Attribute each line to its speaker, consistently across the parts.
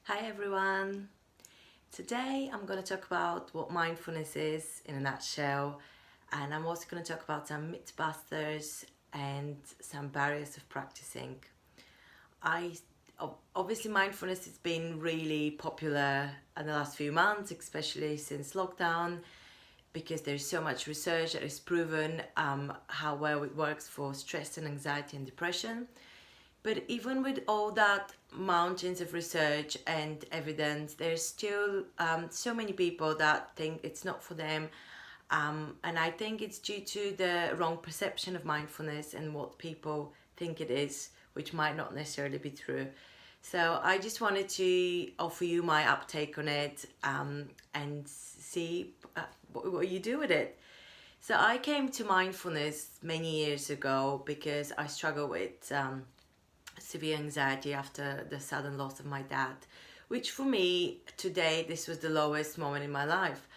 Speaker 1: Hi everyone! Today I'm going to talk about what mindfulness is in a nutshell, and I'm also going to talk about some mythbusters and some barriers of practicing. I Obviously mindfulness has been really popular in the last few months, especially since lockdown, because there's so much research that has proven how well it works for stress and anxiety and depression. But even with all that mountains of research and evidence, there's still so many people that think it's not for them. And I think it's due to the wrong perception of mindfulness and what people think it is, which might not necessarily be true. So I just wanted to offer you my uptake on it and see what you do with it. So I came to mindfulness many years ago because I struggle with severe anxiety after the sudden loss of my dad, which for me today this was the lowest moment in my life.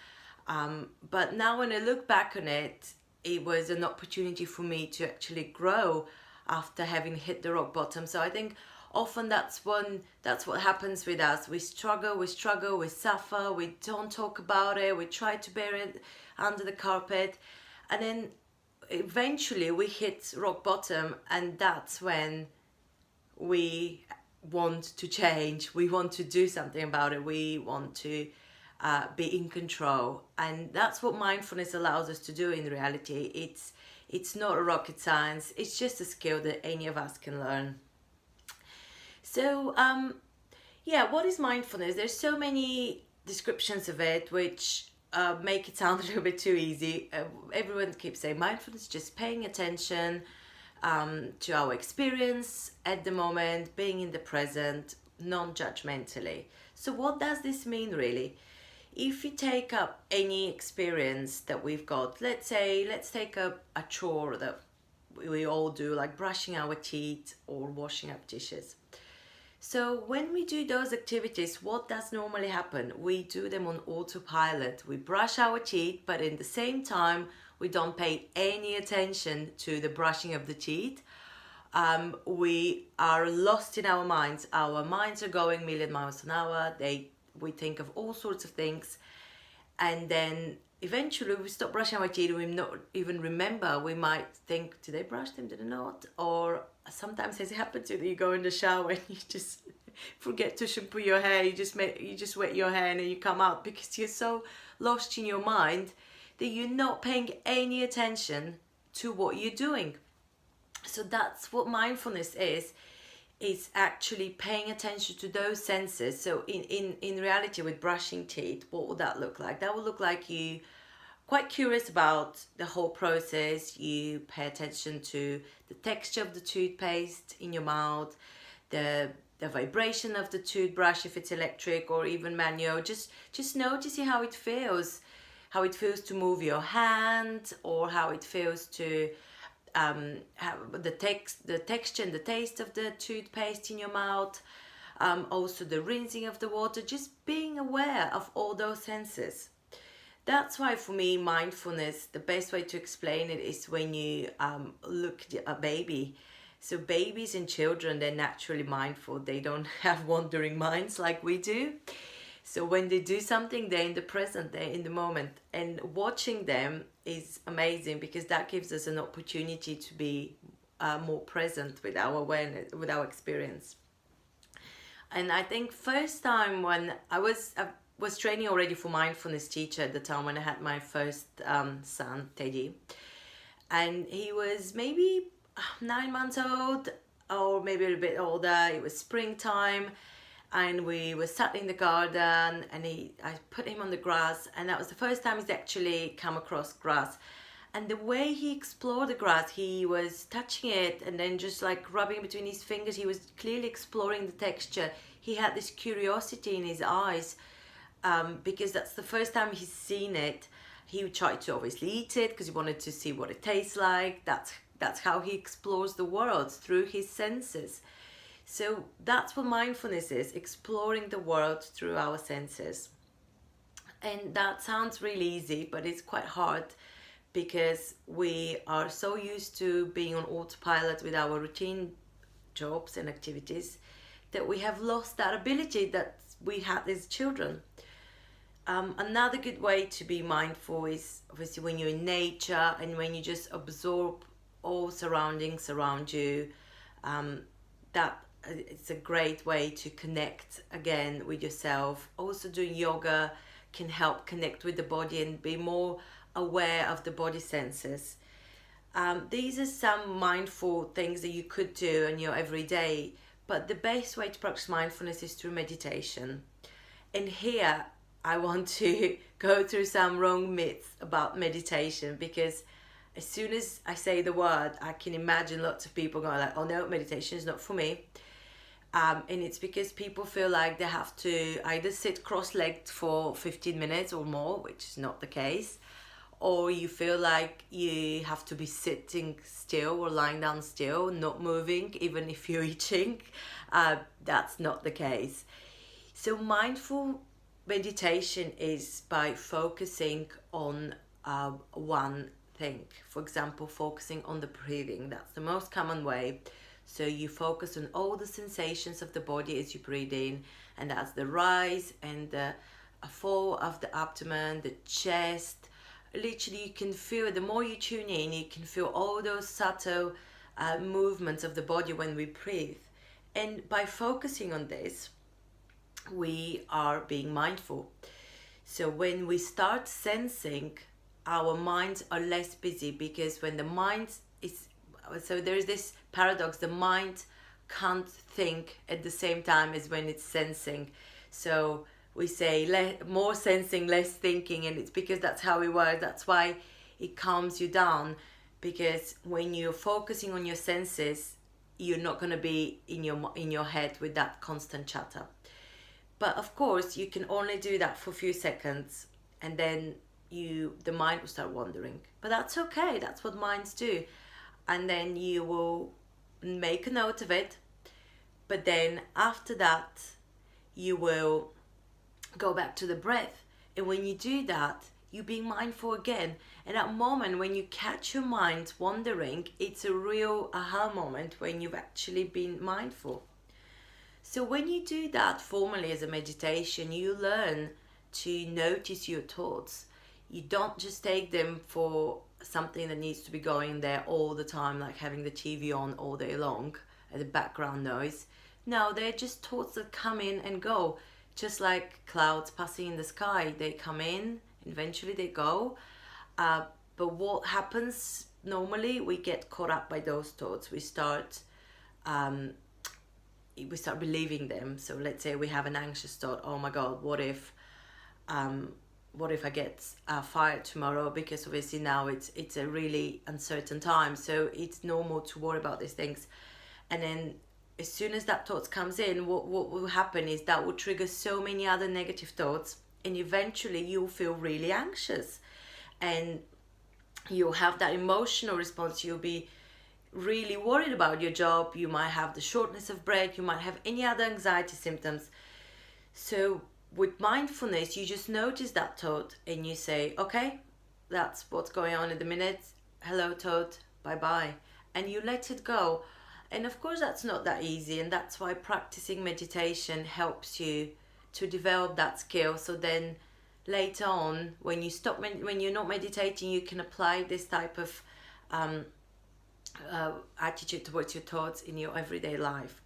Speaker 1: But now when I look back on it, it was an opportunity for me to actually grow after having hit the rock bottom. So I think often that's what happens with us. We struggle, we suffer, we don't talk about it, we try to bury it under the carpet, and then eventually we hit rock bottom, and that's when we want to change, we want to do something about it, we want to be in control. And that's what mindfulness allows us to do in reality. It's not a rocket science, it's just a skill that any of us can learn. So yeah, what is mindfulness? There's so many descriptions of it which make it sound a little bit too easy. Everyone keeps saying mindfulness is just paying attention to our experience at the moment, being in the present, non-judgmentally. So what does this mean really? If you take up any experience that we've got, let's take a chore that we all do, like brushing our teeth or washing up dishes. So when we do those activities, what does normally happen? We do them on autopilot. We brush our teeth, but in the same time, we don't pay any attention to the brushing of the teeth. We are lost in our minds. Our minds are going a million miles an hour. We think of all sorts of things, and then eventually we stop brushing our teeth. We not even remember. We might think, did I brush them? Did I not? Or sometimes has it happened to you that you go in the shower and you just forget to shampoo your hair. You just wet your hair and then you come out because you're so lost in your mind that you're not paying any attention to what you're doing. So that's what mindfulness is. It's actually paying attention to those senses. So in reality, with brushing teeth, what would that look like? That would look like you quite curious about the whole process. You pay attention to the texture of the toothpaste in your mouth, the vibration of the toothbrush if it's electric or even manual. Just noticing how it feels to move your hand, or how it feels to have the texture and the taste of the toothpaste in your mouth. Also the rinsing of the water, just being aware of all those senses. That's why for me mindfulness, the best way to explain it is when you look at a baby. So babies and children, they're naturally mindful. They don't have wandering minds like we do. So when they do something, they're in the present, they're in the moment. And watching them is amazing because that gives us an opportunity to be more present with our awareness, with our experience. And I think first time when I was training already for mindfulness teacher at the time when I had my first son, Teddy. And he was maybe 9 months old or maybe a little bit older. It was springtime and we were sat in the garden, and I put him on the grass, and that was the first time he's actually come across grass. And the way he explored the grass, he was touching it and then just like rubbing between his fingers. He was clearly exploring the texture. He had this curiosity in his eyes because that's the first time he's seen it. He tried to obviously eat it because he wanted to see what it tastes like. That's how he explores the world, through his senses. So that's what mindfulness is, exploring the world through our senses. And that sounds really easy, but it's quite hard because we are so used to being on autopilot with our routine jobs and activities that we have lost that ability that's we had as children. Another good way to be mindful is obviously when you're in nature and when you just absorb all surroundings around you. That it's a great way to connect again with yourself. Also, doing yoga can help connect with the body and be more aware of the body senses. These are some mindful things that you could do in your everyday, but the best way to practice mindfulness is through meditation. And here I want to go through some wrong myths about meditation, because as soon as I say the word, I can imagine lots of people going like, oh no, meditation is not for me. And it's because people feel like they have to either sit cross-legged for 15 minutes or more, which is not the case, or you feel like you have to be sitting still or lying down still, not moving, even if you're eating. That's not the case. So mindful meditation is by focusing on one thing. For example, focusing on the breathing. That's the most common way. So you focus on all the sensations of the body as you breathe in, and that's the rise and the fall of the abdomen, the chest. Literally, you can feel, the more you tune in, you can feel all those subtle movements of the body when we breathe. And by focusing on this, we are being mindful. So when we start sensing, our minds are less busy, because when the mind is, so there is this paradox, the mind can't think at the same time as when it's sensing. So we say more sensing, less thinking, and it's because that's how we work. That's why it calms you down, because when you're focusing on your senses, you're not going to be in your head with that constant chatter. But of course, you can only do that for a few seconds, and then the mind will start wandering. But that's okay. That's what minds do. And then you will make a note of it. But then after that, you will go back to the breath. And when you do that, you're being mindful again. And that moment when you catch your mind wandering, it's a real aha moment when you've actually been mindful. So when you do that formally as a meditation, you learn to notice your thoughts. You don't just take them for something that needs to be going there all the time, like having the TV on all day long as a background noise. No, they're just thoughts that come in and go, just like clouds passing in the sky. They come in, eventually they go. But what happens normally, we get caught up by those thoughts. We start believing them. So let's say we have an anxious thought, oh my God, what if I get fired tomorrow? Because obviously now it's a really uncertain time, so it's normal to worry about these things. And then as soon as that thought comes in, what will happen is that will trigger so many other negative thoughts, and eventually you'll feel really anxious, and you'll have that emotional response. You'll be really worried about your job. You might have the shortness of breath. You might have any other anxiety symptoms. So with mindfulness, you just notice that thought and you say, okay, that's what's going on at the minute. Hello, thought, bye-bye. And you let it go. And of course, that's not that easy. And that's why practicing meditation helps you to develop that skill. So then later on, when you're not meditating, you can apply this type of attitude towards your thoughts in your everyday life.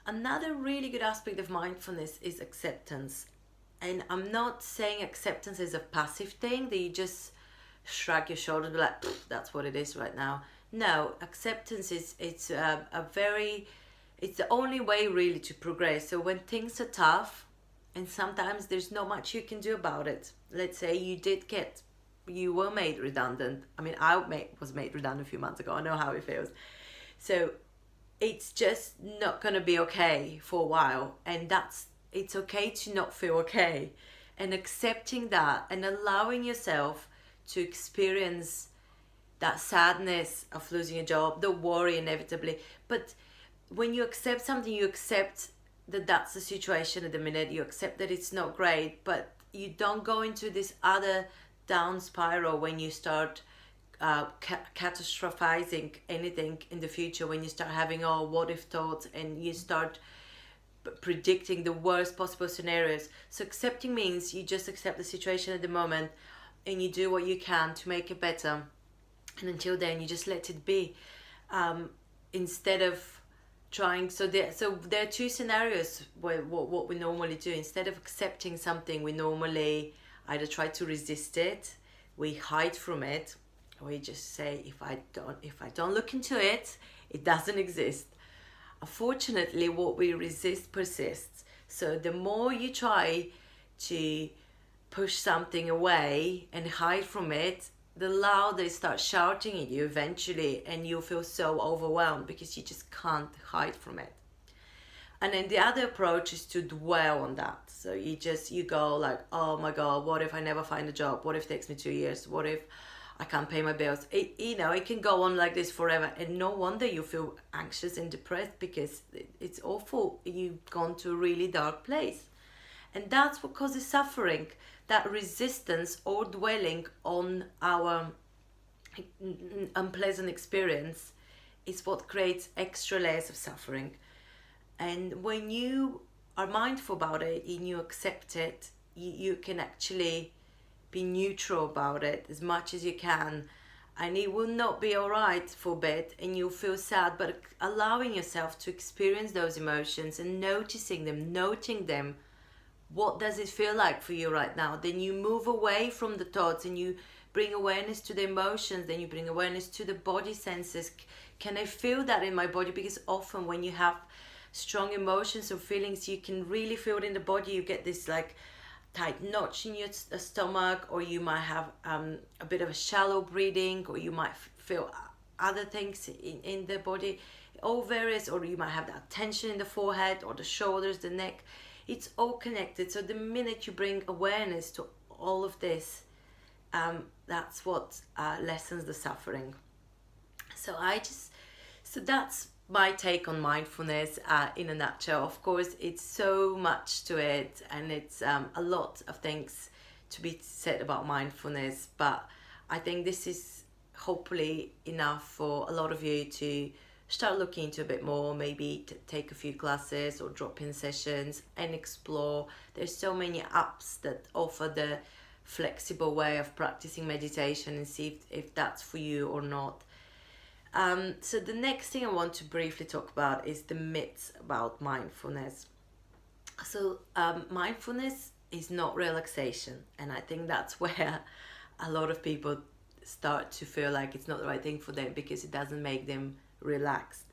Speaker 1: Another really good aspect of mindfulness is acceptance. And I'm not saying acceptance is a passive thing that you just shrug your shoulders and be like, that's what it is right now. No, acceptance it's the only way really to progress. So when things are tough, and sometimes there's not much you can do about it. Let's say you were made redundant. I mean, was made redundant a few months ago. I know how it feels. So it's just not going to be okay for a while. And it's okay to not feel okay. And accepting that and allowing yourself to experience that sadness of losing a job, the worry inevitably. But when you accept something, you accept that that's the situation at the minute. You accept that it's not great, but you don't go into this other down spiral when you start catastrophizing anything in the future, when you start having what if thoughts, and you start predicting the worst possible scenarios. So accepting means you just accept the situation at the moment and you do what you can to make it better. And until then, you just let it be. Instead of trying, so there are two scenarios where what we normally do. Instead of accepting something, we normally either try to resist it, we hide from it, or we just say, if I don't look into it, it doesn't exist. Unfortunately, what we resist persists. So the more you try to push something away and hide from it, the louder it starts shouting at you eventually, and you'll feel so overwhelmed because you just can't hide from it. And then the other approach is to dwell on that. So you go like, oh my God, what if I never find a job? What if it takes me 2 years? What if I can't pay my bills? It can go on like this forever. And no wonder you feel anxious and depressed, because it's awful. You've gone to a really dark place. And that's what causes suffering. That resistance or dwelling on our unpleasant experience is what creates extra layers of suffering. And when you are mindful about it and you accept it, you can actually be neutral about it as much as you can. And it will not be all right for a bit and you'll feel sad, but allowing yourself to experience those emotions and noticing them, noting them. What does it feel like for you right now? Then you move away from the thoughts and you bring awareness to the emotions. Then you bring awareness to the body senses. Can I feel that in my body? Because often when you have strong emotions or feelings, you can really feel it in the body. You get this like tight notch in your stomach, or you might have a bit of a shallow breathing, or you might feel other things in the body. All varies, or you might have that tension in the forehead or the shoulders, the neck. It's all connected. So the minute you bring awareness to all of this, that's what lessens the suffering. So that's my take on mindfulness in a nutshell. Of course, it's so much to it, and it's a lot of things to be said about mindfulness. But I think this is hopefully enough for a lot of you to start looking into a bit more, maybe to take a few classes or drop-in sessions and explore. There's so many apps that offer the flexible way of practicing meditation, and see if that's for you or not. So the next thing I want to briefly talk about is the myths about mindfulness. So mindfulness is not relaxation, and I think that's where a lot of people start to feel like it's not the right thing for them, because it doesn't make them relaxed.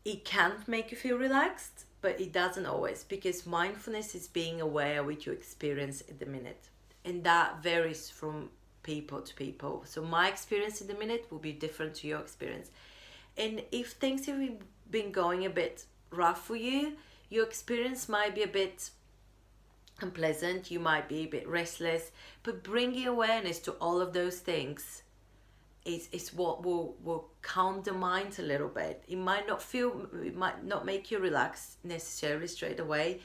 Speaker 1: It can make you feel relaxed, but it doesn't always, because mindfulness is being aware with your experience at the minute, and that varies from people to people. So my experience in the minute will be different to your experience, and if things have been going a bit rough for you, your experience might be a bit unpleasant, you might be a bit restless, but bringing awareness to all of those things is what will calm the mind a little bit. It might not make you relax necessarily straight away,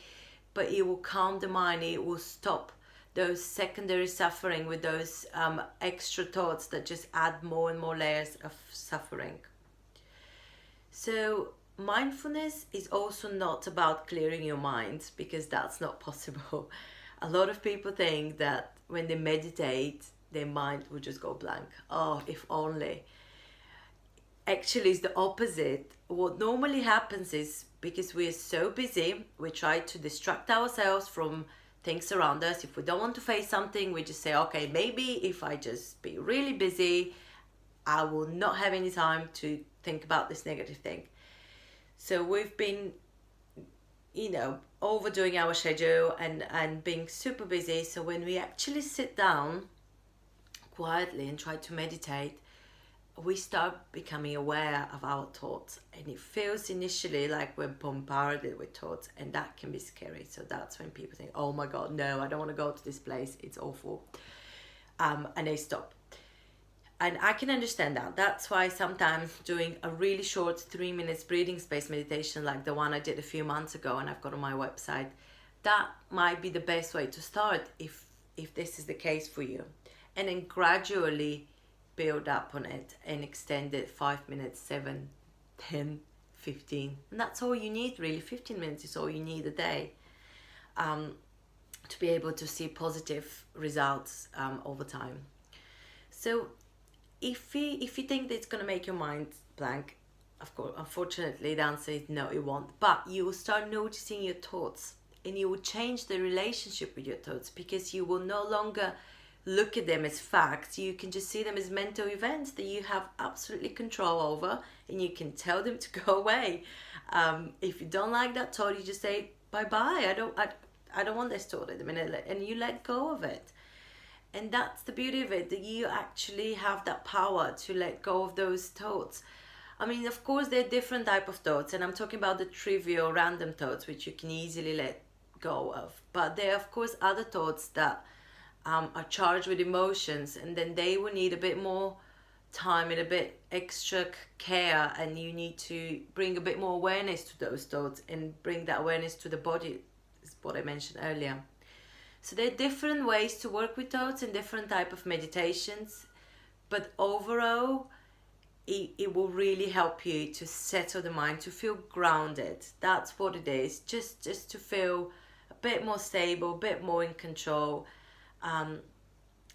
Speaker 1: but it will calm the mind. It will stop those secondary suffering with those extra thoughts that just add more and more layers of suffering. So mindfulness is also not about clearing your mind, because that's not possible. A lot of people think that when they meditate, their mind will just go blank. Oh, if only. Actually, it's the opposite. What normally happens is, because we are so busy, we try to distract ourselves from things around us. If we don't want to face something, we just say, okay, maybe if I just be really busy, I will not have any time to think about this negative thing. So we've been, overdoing our schedule and being super busy. So when we actually sit down quietly and try to meditate, we start becoming aware of our thoughts, and it feels initially like we're bombarded with thoughts, and that can be scary. So that's when people think, oh my God, no, I don't want to go to this place, it's awful, and they stop. And I can understand that. That's why sometimes doing a really short 3 minutes breathing space meditation, like the one I did a few months ago and I've got on my website, that might be the best way to start if this is the case for you. And then gradually build up on it and extend it 5 minutes, 7, 10, 15, and that's all you need really. 15 minutes is all you need a day to be able to see positive results over time. So if you think that it's going to make your mind blank, of course, unfortunately, the answer is no, it won't. But you will start noticing your thoughts, and you will change the relationship with your thoughts, because you will no longer look at them as facts. You can just see them as mental events that you have absolutely control over, and you can tell them to go away. If you don't like that thought, you just say bye-bye. I don't want this thought at the minute, and you let go of it. And that's the beauty of it, that you actually have that power to let go of those thoughts. I mean, of course, there are different type of thoughts, and I'm talking about the trivial, random thoughts, which you can easily let go of. But there are, of course, other thoughts that are charged with emotions, and then they will need a bit more time and a bit extra care, and you need to bring a bit more awareness to those thoughts and bring that awareness to the body, is what I mentioned earlier. So there are different ways to work with thoughts and different type of meditations, but overall it will really help you to settle the mind, to feel grounded. That's what it is, just to feel a bit more stable, a bit more in control. And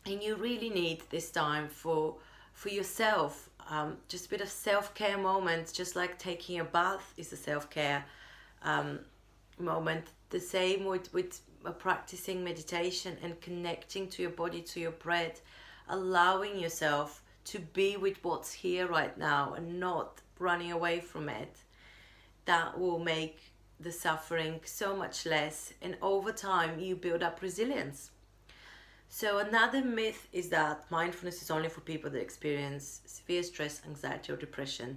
Speaker 1: you really need this time for yourself, just a bit of self-care moment, just like taking a bath is a self-care moment. The same with practicing meditation and connecting to your body, to your breath, allowing yourself to be with what's here right now and not running away from it. That will make the suffering so much less, and over time you build up resilience. So another myth is that mindfulness is only for people that experience severe stress, anxiety or depression.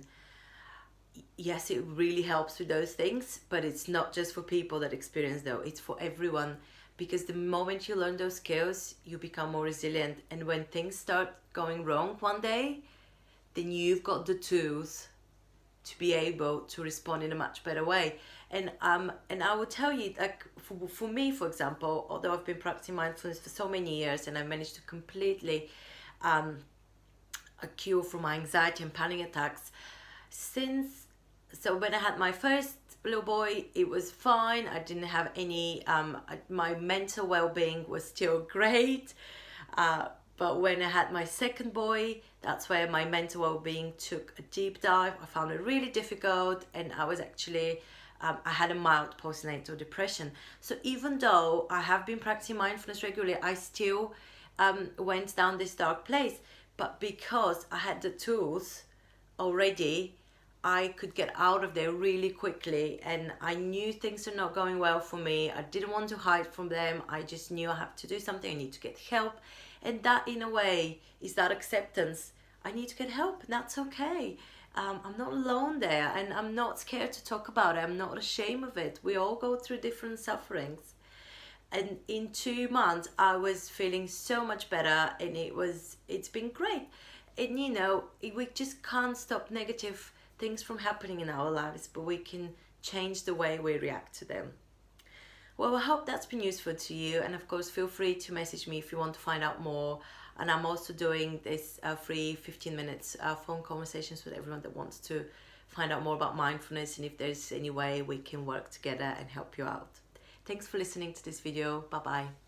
Speaker 1: Yes, it really helps with those things, but it's not just for people that experience though, it's for everyone. Because the moment you learn those skills, you become more resilient, and when things start going wrong one day, then you've got the tools to be able to respond in a much better way. And I will tell you, like for me, for example, although I've been practicing mindfulness for so many years and I managed to completely a cure for my anxiety and panic attacks, so when I had my first little boy, it was fine. I didn't have any, my mental well-being was still great. But when I had my second boy, that's where my mental well-being took a deep dive. I found it really difficult, and I was actually, I had a mild postnatal depression. So even though I have been practicing mindfulness regularly, I still went down this dark place. But because I had the tools already, I could get out of there really quickly, and I knew things are not going well for me. I didn't want to hide from them. I just knew I have to do something. I need to get help. And that, in a way, is that acceptance. I need to get help, and that's okay. I'm not alone there, and I'm not scared to talk about it. I'm not ashamed of it. We all go through different sufferings. And in 2 months, I was feeling so much better, and it's been great. And you know, we just can't stop negative things from happening in our lives, but we can change the way we react to them. Well, I hope that's been useful to you, and of course feel free to message me if you want to find out more. And I'm also doing this free 15 minutes phone conversations with everyone that wants to find out more about mindfulness, and if there's any way we can work together and help you out. Thanks for listening to this video. Bye bye.